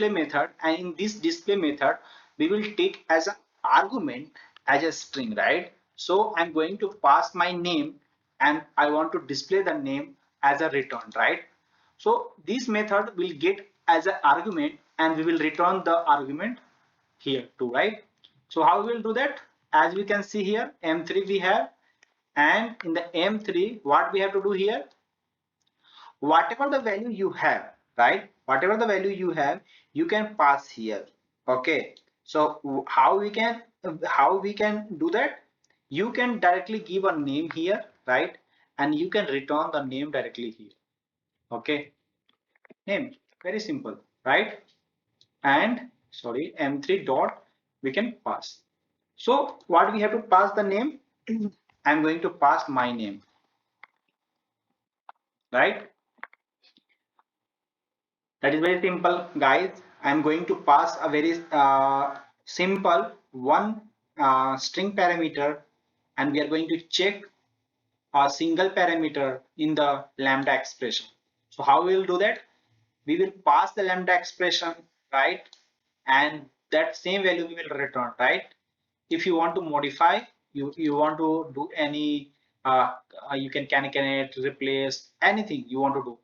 display method, and in this display method we will take as an argument as a string, right? So I'm going to pass my name and I want to display the name as a return, right? So this method will get as an argument and we will return the argument here too, right? So how we will do that? As we can see here, M3 we have, and in the M3 what we have to do here, whatever the value you have, right, whatever the value you have, you can pass here. Okay, so how we can do that? You can directly give a name here, right, and you can return the name directly here. Okay, name, very simple, right? And sorry, M3 dot we can pass. So what we have to pass the name, I'm going to pass my name, right? That is very simple, guys. I'm going to pass a very simple one string parameter, and we are going to check a single parameter in the lambda expression. So how we will do that? We will pass the lambda expression, right? And that same value we will return, right? If you want to modify, you want to do any you can concatenate, replace, anything you want to do,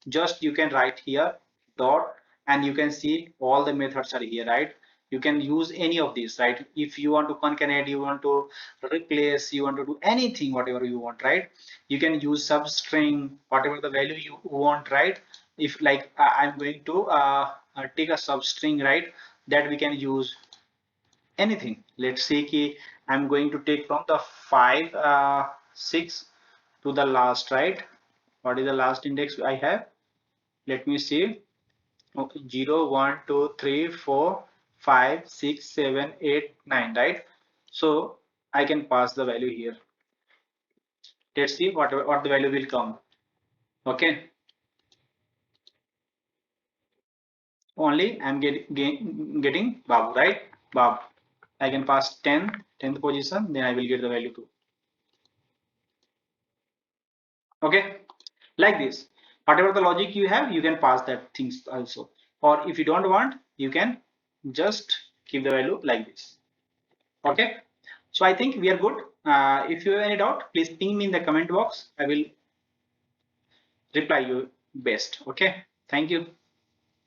just you can write here dot, and you can see all the methods are here, right? You can use any of these, right? If you want to concatenate, you want to replace, you want to do anything, whatever you want, right? You can use substring, whatever the value you want, right? If like I'm going to take a substring, right, that we can use anything. Let's say ki I'm going to take from the 5 6 to the last, right? What is the last index I have? Let me see. Okay, 0 1 2 3 4 5 6 7 8 9, right? So I can pass the value here. Let's see what the value will come. Okay, only I'm getting Babu, right? Babu. I can pass 10th position, then I will get the value 2. Okay, like this. Whatever the logic you have, you can pass that things also. Or if you don't want, you can just keep the value like this. Okay, so I think we are good. If you have any doubt, please ping me in the comment box. I will reply you best. Okay, thank you.